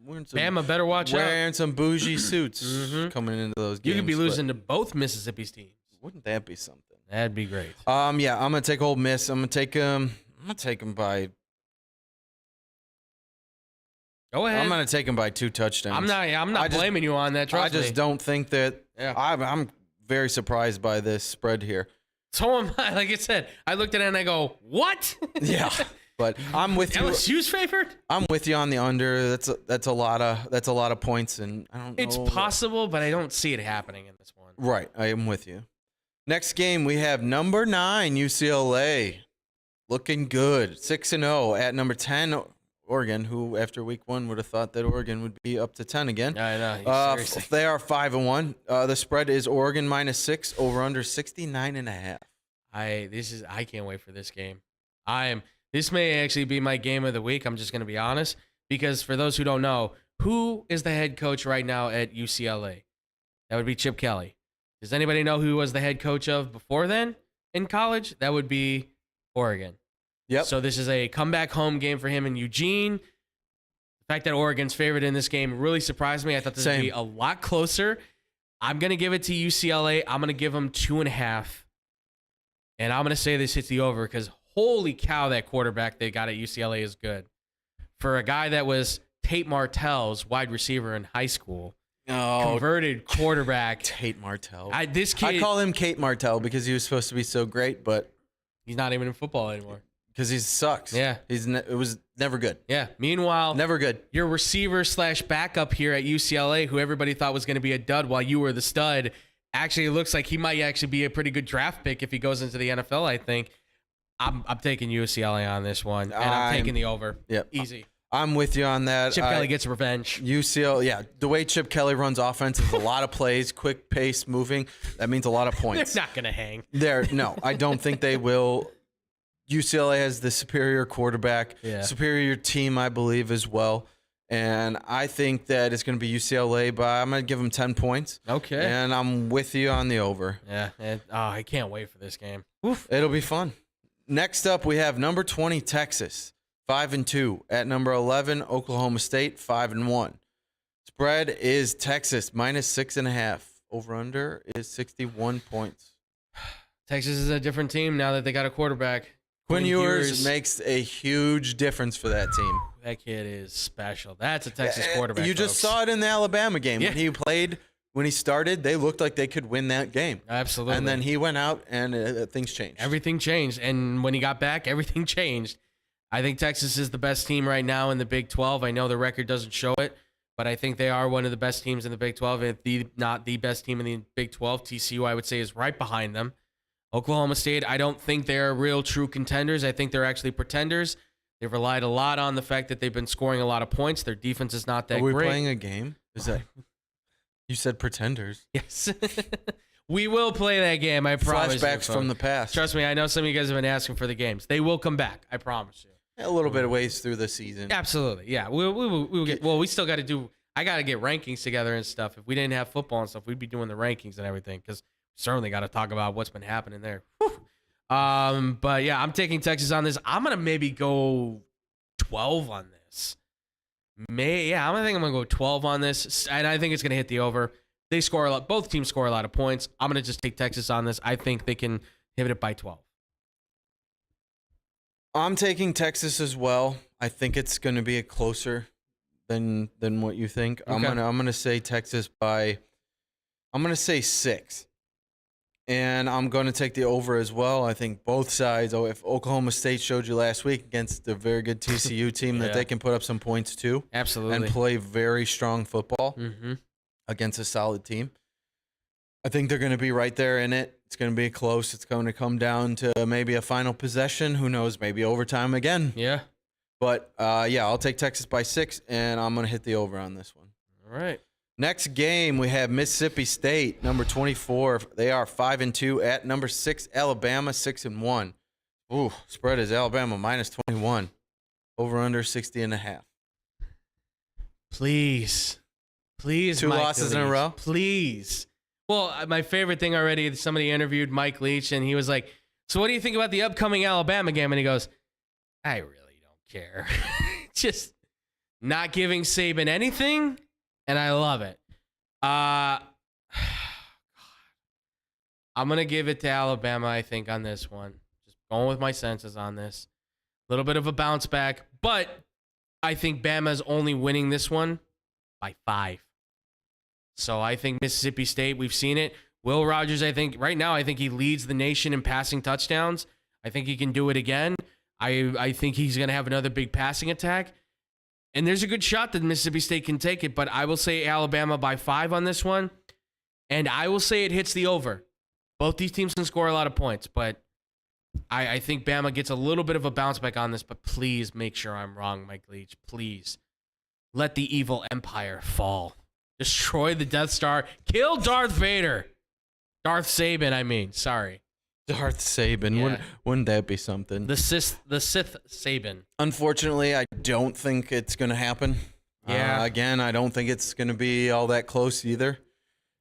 Bama better watch out. Wearing some bougie suits coming into those games. You could be losing to both Mississippi's teams. Wouldn't that be something? That'd be great. Yeah, I'm gonna take Ole Miss. I'm gonna take them by. Go ahead. I'm gonna take them by 2 touchdowns. I'm not blaming you on that. Trust me. I just don't think that. Yeah. I'm very surprised by this spread here. So am I. Like I said, I looked at it and I go, "What?" Yeah. But I'm with you. LSU's favored? I'm with you on the under. That's a lot of points, and I don't know. It's possible, but I don't see it happening in this one. Right, I am with you. Next game we have number 9 UCLA, looking good, 6-0 at number 10 Oregon. Who after week 1 would have thought that Oregon would be up to 10 again? I know. They are 5-1. The spread is Oregon -6 over under 69.5. I can't wait for this game. This may actually be my game of the week. I'm just going to be honest, because for those who don't know, who is the head coach right now at UCLA? That would be Chip Kelly. Does anybody know who was the head coach of before then in college? That would be Oregon. Yep. So this is a comeback home game for him in Eugene. The fact that Oregon's favored in this game really surprised me. I thought this would be a lot closer. I'm going to give it to UCLA. I'm going to give them 2.5. And I'm going to say this hits the over because holy cow, that quarterback they got at UCLA is good. For a guy that was Tate Martell's wide receiver in high school, converted quarterback. Tate Martell. I call him Kate Martell because he was supposed to be so great, but he's not even in football anymore. Because he sucks. Yeah. It was never good. Yeah. Meanwhile, never good. Your receiver / backup here at UCLA, who everybody thought was going to be a dud while you were the stud, actually looks like he might actually be a pretty good draft pick if he goes into the NFL, I think. I'm taking UCLA on this one, and I'm taking the over. Yep. Easy. I'm with you on that. Chip Kelly gets revenge. UCLA, yeah. The way Chip Kelly runs offense is a lot of plays, quick pace, moving. That means a lot of points. They're not going to hang. No, I don't think they will. UCLA has the superior quarterback, superior team, I believe, as well. And I think that it's going to be UCLA, but I'm going to give them 10 points. Okay. And I'm with you on the over. Yeah. I can't wait for this game. Oof. It'll be fun. Next up, we have number 20, Texas, 5-2. At number 11, Oklahoma State, 5-1. Spread is Texas, -6.5. Over-under is 61 points. Texas is a different team now that they got a quarterback. Quinn Ewers makes a huge difference for that team. That kid is special. That's a Texas quarterback. You just saw it in the Alabama game. Yeah. When he played, when he started, they looked like they could win that game. Absolutely. And then he went out and things changed. Everything changed. And when he got back, everything changed. I think Texas is the best team right now in the Big 12. I know the record doesn't show it, but I think they are one of the best teams in the Big 12. If not the best team in the Big 12, TCU, I would say, is right behind them. Oklahoma State, I don't think they're real true contenders. I think they're actually pretenders. They've relied a lot on the fact that they've been scoring a lot of points. Their defense is not that great. Are we playing a game? Is that you said pretenders? Yes. We will play that game, I promise. Flashbacks from the past. Trust me, I know some of you guys have been asking for the games. They will come back, I promise you. A little bit of ways through the season. Absolutely, yeah. We'll get. Well, we still got to do. I got to get rankings together and stuff. If we didn't have football and stuff, we'd be doing the rankings and everything because certainly got to talk about what's been happening there. Whew. But yeah, I'm taking Texas on this. I'm gonna maybe go 12 on this. I think I'm gonna go 12 on this, and I think it's gonna hit the over. They score a lot. Both teams score a lot of points. I'm gonna just take Texas on this. I think they can hit it by 12. I'm taking Texas as well. I think it's gonna be a closer than what you think. Okay. I'm gonna say Texas by. I'm gonna say 6. And I'm going to take the over as well. I think both sides, if Oklahoma State showed you last week against a very good TCU team, that they can put up some points too. Absolutely. And play very strong football against a solid team. I think they're going to be right there in it. It's going to be close. It's going to come down to maybe a final possession. Who knows? Maybe overtime again. Yeah. But, I'll take Texas by 6, and I'm going to hit the over on this one. All right. Next game, we have Mississippi State, number 24. They are 5-2 at number 6, Alabama, 6-1. Ooh, spread is Alabama minus 21. Over under 60.5. Please, 2 losses in a row. Please. Well, my favorite thing already. Somebody interviewed Mike Leach, and he was like, "So, what do you think about the upcoming Alabama game?" And he goes, "I really don't care." Just not giving Saban anything. And I love it. I'm going to give it to Alabama, I think, on this one. Just going with my senses on this. A little bit of a bounce back. But I think Bama's only winning this one by 5. So I think Mississippi State, we've seen it. Will Rogers, I think, right now, I think he leads the nation in passing touchdowns. I think he can do it again. I think he's going to have another big passing attack. And there's a good shot that Mississippi State can take it, but I will say Alabama by 5 on this one. And I will say it hits the over. Both these teams can score a lot of points, but I think Bama gets a little bit of a bounce back on this, but please make sure I'm wrong, Mike Leach. Please. Let the evil empire fall. Destroy the Death Star. Kill Darth Vader. Darth Saban, I mean. Sorry. Darth Saban. Yeah. Wouldn't that be something? The Sith Saban. Unfortunately, I don't think it's going to happen. Yeah. Again, I don't think it's going to be all that close either.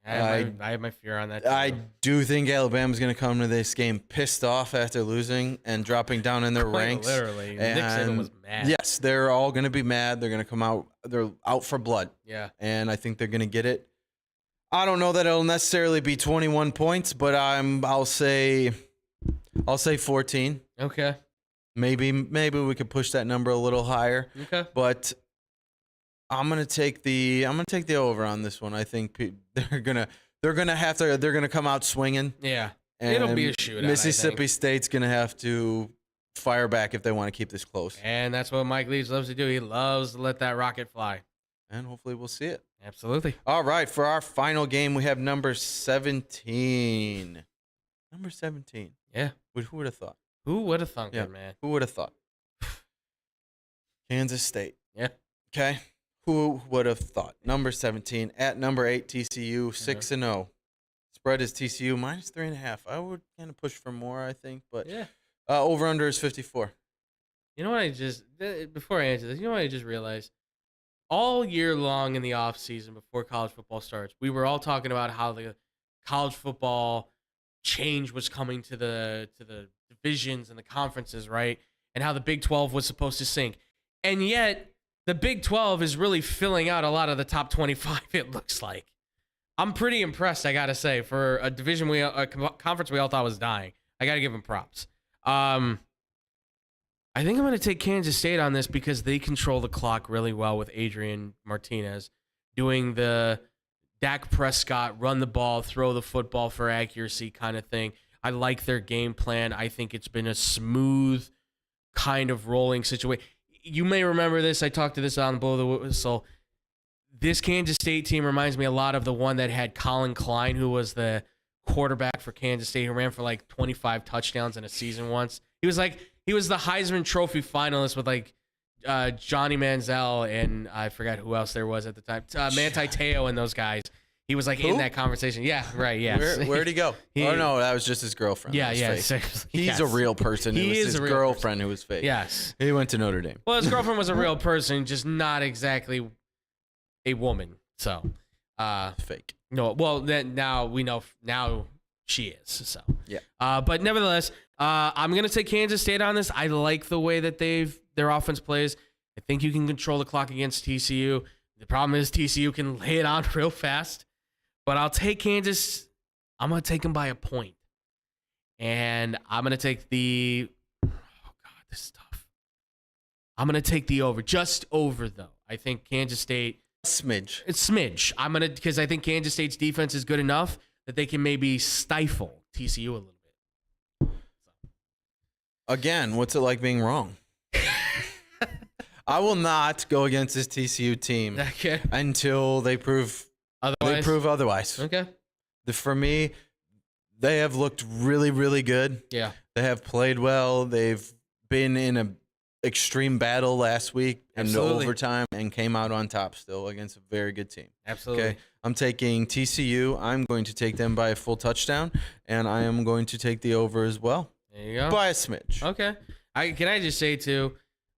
I have my fear on that too. I do think Alabama's going to come to this game pissed off after losing and dropping down in their ranks. Literally. And Nick Saban was mad. Yes, they're all going to be mad. They're going to come out. They're out for blood. Yeah. And I think they're going to get it. I don't know that it'll necessarily be 21 points, but I'll say 14. Okay. Maybe we could push that number a little higher. Okay. But I'm gonna take the over on this one. I think they're gonna come out swinging. Yeah. It'll be a shootout. Mississippi State's gonna have to fire back if they want to keep this close. And that's what Mike Leach loves to do. He loves to let that rocket fly. And hopefully we'll see it. Absolutely. All right, for our final game, we have number 17. Number 17. Yeah. Who would have thought? Who would have thunk it, man? Who would have thought? Kansas State. Yeah. Okay. Who would have thought? Number 17 at number 8 TCU 6-0. Spread is TCU minus 3.5. I would kind of push for more, I think, but yeah. Over under is 54. You know what before I answer this, you know what I just realized? All year long in the off season before college football starts, we were all talking about how the college football change was coming to the divisions and the conferences, right? And how the Big 12 was supposed to sink. And yet, the Big 12 is really filling out a lot of the top 25, it looks like. I'm pretty impressed, I got to say, for a conference we all thought was dying. I got to give them props. I think I'm going to take Kansas State on this because they control the clock really well with Adrian Martinez doing the Dak Prescott run the ball, throw the football for accuracy kind of thing. I like their game plan. I think it's been a smooth kind of rolling situation. You may remember this. I talked to this on Blow the Whistle. This Kansas State team reminds me a lot of the one that had Colin Klein, who was the quarterback for Kansas State, who ran for like 25 touchdowns in a season once. He was the Heisman Trophy finalist with like Johnny Manziel and I forgot who else there was at the time. Manti Te'o and those guys. He was like in that conversation. Yeah, right. Yeah. Where'd he go? Oh no, that was just his girlfriend. Yeah. He's a real person. It was his girlfriend who was fake. Yes. He went to Notre Dame. Well, his girlfriend was a real person, just not exactly a woman. So, fake. No. Well, then now we know. Now she is. So. Yeah. But nevertheless, I'm gonna take Kansas State on this. I like the way that their offense plays. I think you can control the clock against TCU. The problem is TCU can lay it on real fast. But I'll take Kansas. I'm going to take them by a point. And I'm going to take this is tough. I'm going to take the over. Just over, though. I think Kansas State. Smidge. It's smidge. Because I think Kansas State's defense is good enough that they can maybe stifle TCU a little bit. Again, what's it like being wrong? I will not go against this TCU team until they prove otherwise. Okay. For me, they have looked really, really good. Yeah. They have played well. They've been in an extreme battle last week in overtime and came out on top still against a very good team. Absolutely. Okay. I'm taking TCU. I'm going to take them by a full touchdown, and I am going to take the over as well. There you go. By a smidge. Okay. Can I just say, too,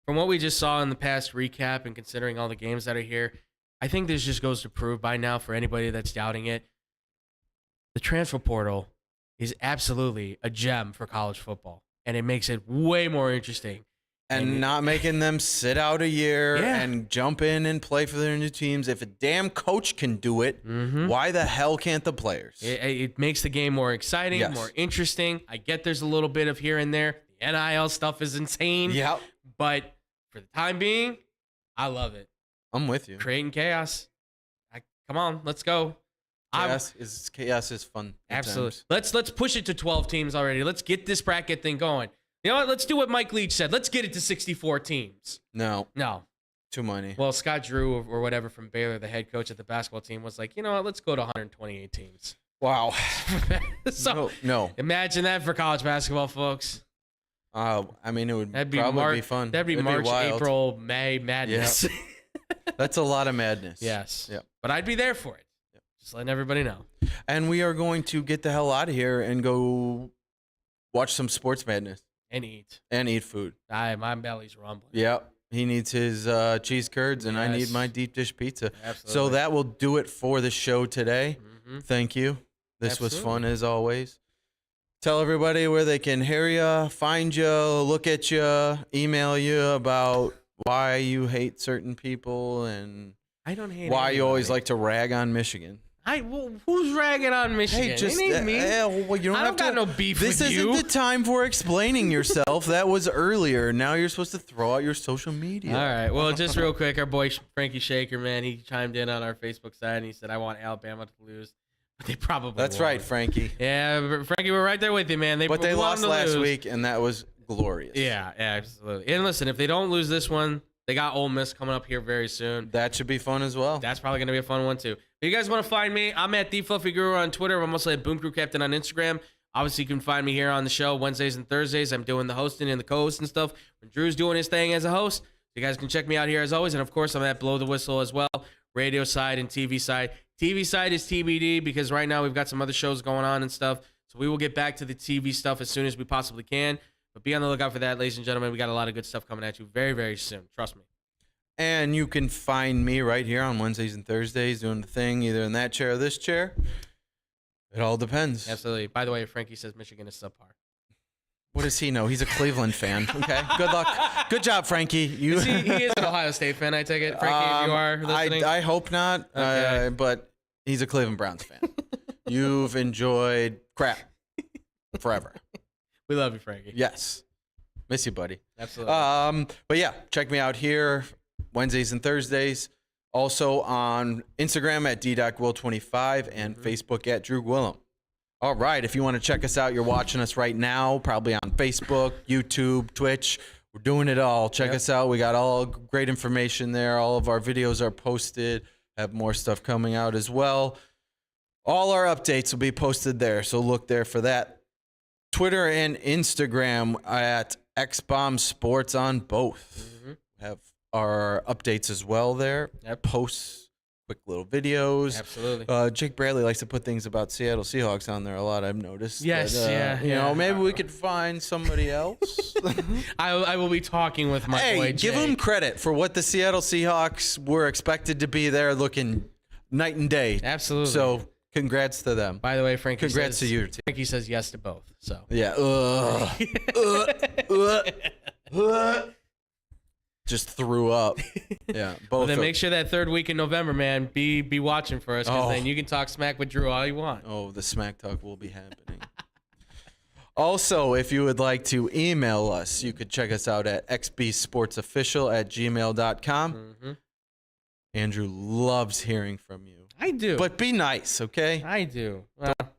from what we just saw in the past recap and considering all the games that are here, I think this just goes to prove by now for anybody that's doubting it, the transfer portal is absolutely a gem for college football, and it makes it way more interesting. And not making them sit out a year and jump in and play for their new teams. If a damn coach can do it, why the hell can't the players? It makes the game more exciting, more interesting. I get there's a little bit of here and there. The NIL stuff is insane. Yep. But for the time being, I love it. I'm with you. Creating chaos. Come on, let's go. Chaos is fun. Absolutely. Let's push it to 12 teams already. Let's get this bracket thing going. You know what? Let's do what Mike Leach said. Let's get it to 64 teams. No. Too many. Well, Scott Drew or whatever from Baylor, the head coach at the basketball team, was like, you know what? Let's go to 128 teams. Wow. So no. Imagine that for college basketball, folks. I mean, it would probably be fun. That'd be March, April, May madness. Yep. That's a lot of madness. Yes. Yep. But I'd be there for it. Yep. Just letting everybody know. And we are going to get the hell out of here and go watch some sports madness. And eat. And eat food. My belly's rumbling. Yep. He needs his cheese curds, and I need my deep dish pizza. Absolutely. So that will do it for the show today. Mm-hmm. Thank you. This was fun as always. Tell everybody where they can hear you, find you, look at you, email you about why you hate certain people and I don't hate why anybody. you always like to rag on Michigan. Who's ragging on Michigan? Hey, just it ain't me. Well, you don't I don't got no beef with you. This isn't the time for explaining yourself. That was earlier. Now you're supposed to throw out your social media. All right. Well, just real quick, our boy Frankie Shaker, man, he chimed in on our Facebook side and he said, "I want Alabama to lose." But they probably That's won't. right, Frankie. Yeah, Frankie, we're right there with you, man. But they lost last week, and that was glorious. Yeah, absolutely. And listen, if they don't lose this one, they got Ole Miss coming up here very soon. That should be fun as well. That's probably going to be a fun one, too. If you guys want to find me, I'm at TheFluffyGuru on Twitter. I'm also at Boom Crew Captain on Instagram. Obviously, you can find me here on the show Wednesdays and Thursdays. I'm doing the hosting and the co-host and stuff. When Drew's doing his thing as a host, you guys can check me out here as always. And, of course, I'm at Blow the Whistle as well, radio side and TV side. TV side is TBD because right now we've got some other shows going on and stuff. So we will get back to the TV stuff as soon as we possibly can. But be on the lookout for that, ladies and gentlemen. We got a lot of good stuff coming at you very, very soon. Trust me. And you can find me right here on Wednesdays and Thursdays doing the thing, either in that chair or this chair. It all depends. Absolutely. By the way, Frankie says Michigan is subpar. What does he know? He's a Cleveland fan. Okay. Good luck. Good job, Frankie. He is an Ohio State fan, I take it. Frankie, if you are listening. I hope not, Okay. but he's a Cleveland Browns fan. You've enjoyed crap forever. We love you, Frankie. Yes. Miss you, buddy. Absolutely. But yeah, check me out here Wednesdays and Thursdays. Also on Instagram at ddocwill25 and Facebook at Drew Gwillem. All right, if you want to check us out, you're watching us right now, probably on Facebook, YouTube, Twitch. We're doing it all. Check us out. We got all great information there. All of our videos are posted. Have more stuff coming out as well. All our updates will be posted there, so look there for that. Twitter and Instagram at XBomb Sports on both. Have our updates as well there. Posts, quick little videos. Absolutely. Jake Bradley likes to put things about Seattle Seahawks on there a lot, I've noticed. Yes, but, you know, maybe we could find somebody else. I will be talking with my boy Jake. Give him credit for what the Seattle Seahawks were expected to be there, looking night and day. Absolutely. So congrats to them. By the way, Frankie congrats says, to you, too. Frankie says yes to both. So yeah. Just threw up. Yeah. Both. Well, then make sure that third week in November, man, be watching for us, because then you can talk smack with Drew all you want. Oh, the smack talk will be happening. Also, if you would like to email us, you could check us out at xbsportsofficial@gmail.com. Andrew loves hearing from you. I do. But be nice, okay? I do.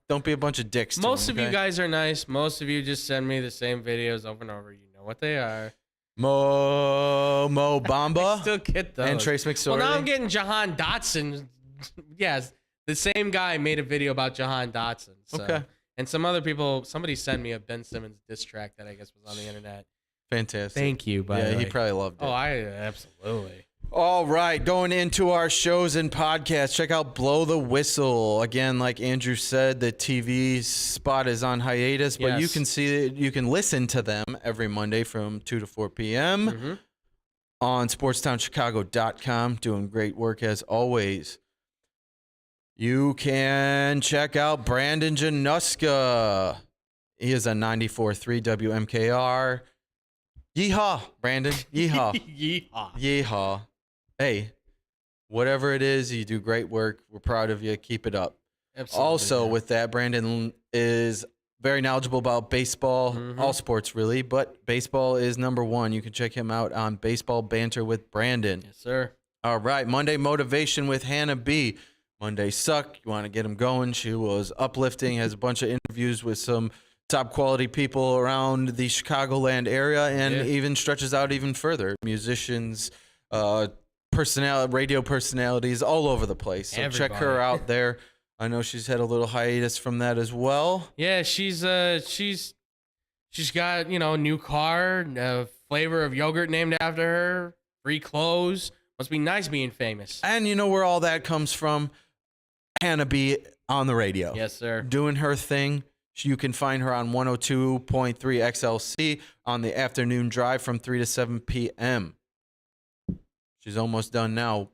Don't be a bunch of dicks to most him, of okay? you guys are nice. Most of you just send me the same videos over and over. You know what they are. Mo Bamba. I still get those. And Trace McSorley. Well, now I'm getting Jahan Dotson. Yes, the same guy made a video about Jahan Dotson. So. Okay. And some other people, somebody sent me a Ben Simmons diss track that I guess was on the internet. Fantastic. Thank you, by the way. Yeah, he probably loved it. Oh, absolutely. All right, going into our shows and podcasts, check out Blow the Whistle. Again, like Andrew said, the TV spot is on hiatus, but you can you can listen to them every Monday from 2 to 4 p.m. On sportstownchicago.com, doing great work as always. You can check out Brandon Januska. He is a 94.3 WMKR. Yeehaw, Brandon. Yeehaw. Yeehaw. Yeehaw. Hey, whatever it is, you do great work. We're proud of you. Keep it up. Absolutely, Also, with that, Brandon is very knowledgeable about baseball, all sports really, but baseball is number one. You can check him out on Baseball Banter with Brandon. Yes, sir. All right, Monday Motivation with Hannah B. Monday Suck. You want to get him going. She was uplifting, has a bunch of interviews with some top quality people around the Chicagoland area, and even stretches out even further. Musicians, radio personalities all over the place. So check her out there. I know she's had a little hiatus from that as well. Yeah, she's got, a new car, a flavor of yogurt named after her, free clothes. Must be nice being famous. And you know where all that comes from? Hannah B on the radio. Yes, sir. Doing her thing. You can find her on 102.3 XLC on the afternoon drive from 3 to 7 p.m. She's almost done now.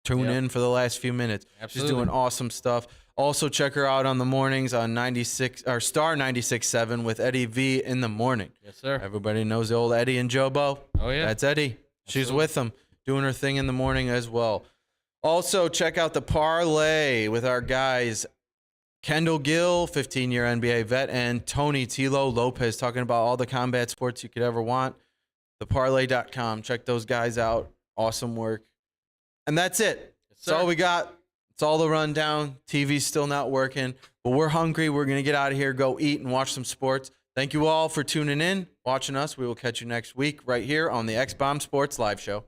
Tune in for the last few minutes. Absolutely. She's doing awesome stuff. Also, check her out on the mornings on Star 96.7 with Eddie V in the morning. Yes, sir. Everybody knows the old Eddie and Jobo. Oh, yeah. That's Eddie. She's with them, doing her thing in the morning as well. Also, check out the Parlay with our guys, Kendall Gill, 15-year NBA vet, and Tony Tilo Lopez, talking about all the combat sports you could ever want. Theparlay.com. Check those guys out. Awesome work. And that's it. That's all we got. It's all the rundown. TV's still not working, but we're hungry. We're going to get out of here, go eat, and watch some sports. Thank you all for tuning in, watching us. We will catch you next week right here on the XBomb Sports Live Show.